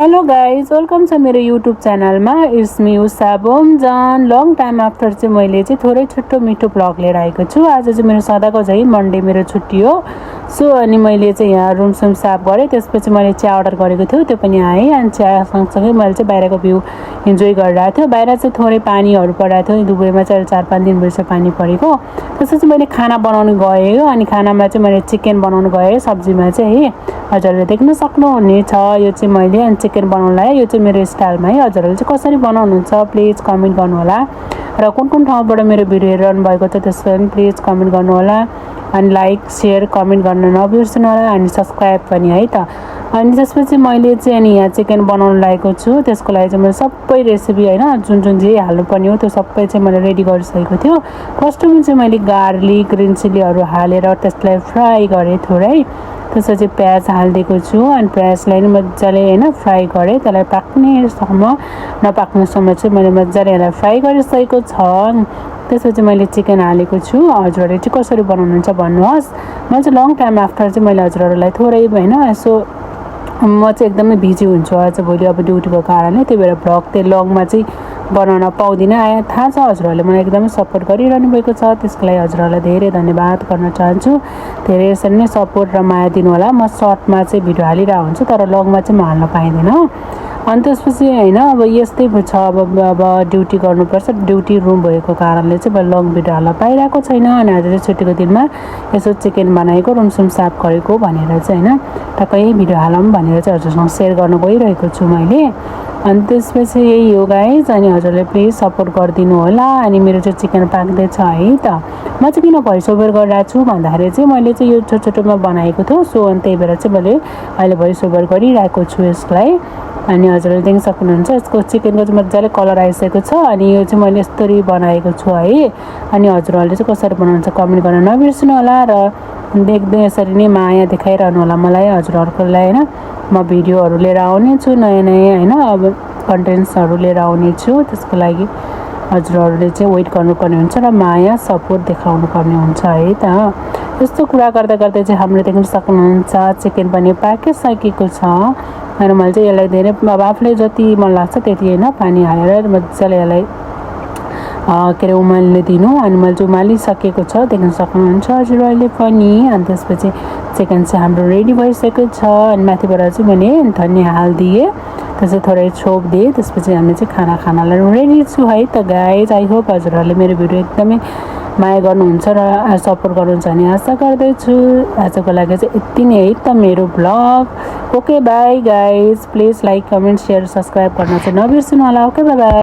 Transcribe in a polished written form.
Hello guys, welcome छ मेरो YouTube च्यानलमा। It's me Usha Bomjan. Long time after चाहिँ मैले चाहिँ थोरै छिट्टो मिठो ब्लग लिएर आएको छु। आज चाहिँ मेरो सदाको झैँ मन्डे मेरो छुट्टी हो। अनि मैले चाहिँ यहाँ रुमसुम साफ गरेँ। त्यसपछि मैले चिया अर्डर गरेको थियो, त्यो पनि आएँ। अनि चिया सँगसँगै मैले चाहिँ बाहिरको भ्यू इन्जोय गरिरहेको थियो। बाहिर चाहिँ थोरै पानीहरू परेको थियो, दुबईमा चाहिँ 4-5 दिन भइसक्यो पानी परेको। त्यसपछि मैले खाना बनाउनु गएँ। अनि खानामा चाहिँ मैले चिकन बनाउनु गएँ। सब्जीमा चाहिँ हजुरहरूले देख्न सक्नुहुनेछ, यो चाहिँ मैले चिकन बनाउनुलाई यो चाहिँ मेरो स्टाइलमा है। हजुरहरूले चाहिँ कसरी बनाउनुहुन्छ प्लिज कमेन्ट गर्नुहोला। र कुन कुन ठाउँबाट मेरो भिडियो हेरिरहनु भएको छ त्यसको पनि प्लिज कमेन्ट गर्नुहोला। अनि लाइक सेयर कमेन्ट गर्न नबिर्सनु होला, अनि सब्सक्राइब पनि है त। अनि त्यसपछि मैले चाहिँ अनि यहाँ चिकन बनाउनु लागेको छु। त्यसको लागि चाहिँ मैले सबै रेसिपी होइन जुन जुन जे हाल्नुपर्ने हो त्यो सबै चाहिँ मैले रेडी गरिसकेको थियो। फर्स्टमा चाहिँ मैले गार्लिक ग्रिन चिल्लीहरू हालेर त्यसलाई फ्राई गरेँ थोरै। त्यसपछि प्याज हालिदिएको छु। अनि प्याजलाई मजाले होइन फ्राई गरेँ, त्यसलाई पाक्नेसम्म नपाक्नेसम्म चाहिँ मैले मजाले यसलाई फ्राई गरिसकेको छ। त्यसपछि मैले चिकन हालेको छु। हजुरहरूले चाहिँ कसरी बनाउनुहुन्छ भन्नुहोस्। म चाहिँ लङ टाइम आफ्टर चाहिँ मैले हजुरहरूलाई थोरै होइन यसो म चाहिँ एकदमै बिजी हुन्छु आज भोलि अब ड्युटीको कारणले, त्यही भएर भ्लग चाहिँ लङमा चाहिँ बनाउन पाउँदिनँ। थाहा छ हजुरहरूले मलाई एकदमै सपोर्ट गरिरहनु भएको छ, त्यसको लागि हजुरहरूलाई धेरै धन्यवाद गर्न चाहन्छु। धेरै यसरी नै सपोर्ट र माया दिनु होला। म सर्टमा चाहिँ भिडियो हालिरहेको हुन्छु, तर लङमा चाहिँ म हाल्न पाइँदैन। अनि त्यसपछि होइन अब यस्तै छ, अब ड्युटी गर्नुपर्छ, ड्युटी रुम भएको कारणले चाहिँ अब लङ भिडियो हाल्न पाइरहेको छैन। अनि आज चाहिँ छुट्टीको दिनमा यसो चिकन बनाएको रुमसुम साफ गरेको भनेर चाहिँ होइन टक्कै भिडियो हालौँ भनेर चाहिँ हजुरसँग सेयर गर्न गइरहेको छु मैले। अनि त्यसपछि यही हो गाइज। अनि हजुरले प्लिज सपोर्ट गरिदिनु होला। अनि मेरो चाहिँ चिकन पाक्दैछ है त। म चाहिँ किन भोइस ओभर गरिरहेको छु भन्दाखेरि चाहिँ मैले चाहिँ यो छोटो छोटोमा बनाएको थियो, सो अनि त्यही भएर चाहिँ मैले अहिले भोइस ओभर गरिरहेको छु यसलाई। अनि हजुरले देख्न सक्नुहुन्छ यसको चिकनको चाहिँ मजाले कलर आइसकेको छ। अनि यो चाहिँ मैले यस्तरी बनाएको छु है। अनि हजुरहरूले चाहिँ कसरी बनाउनुहुन्छ कमेन्ट गर्न नबिर्सनु होला। र देख्दै यसरी नै माया देखाइरहनु होला मलाई हजुरहरूकोलाई होइन। म भिडियोहरू लिएर आउने छु, नयाँ नयाँ होइन अब कन्टेन्ट्सहरू लिएर आउने छु। त्यसको लागि हजुरहरूले चाहिँ वेट गर्नुपर्ने हुन्छ र माया सपोर्ट देखाउनु पर्ने हुन्छ है त। यस्तो कुरा गर्दा गर्दै चाहिँ हामीले देख्न सक्नुहुन्छ चिकन पनि पाकिसकेको छ। अनि मैले चाहिँ यसलाई धेरै अब आफूले जति मन लाग्छ त्यति होइन पानी हालेर मजाले यसलाई के अरे उमाल्न दिनु। अनि मैले चाहिँ उमालिसकेको छ, देख्न सक्नुहुन्छ हजुरहरूले पनि। अनि त्यसपछि चिकन चाहिँ हाम्रो रेडी भइसकेको छ। अनि माथिबाट चाहिँ मैले धनियाँ हालिदिएँ, त्यसपछि थोरै छोप दिएँ। त्यसपछि हामी चाहिँ खानालाई रेडी छु है त गाइज। आई होप हजुरहरूले मेरो भिडियो एकदमै माया गर्नुहुन्छ र सपोर्ट गर्नुहुन्छ भन्ने आशा गर्दैछु। आजको लागि चाहिँ यति नै है त मेरो blog. Okay by guys, please like comment share subscribe गर्न चाहिँ नबिर्सनु होला। Okay by by.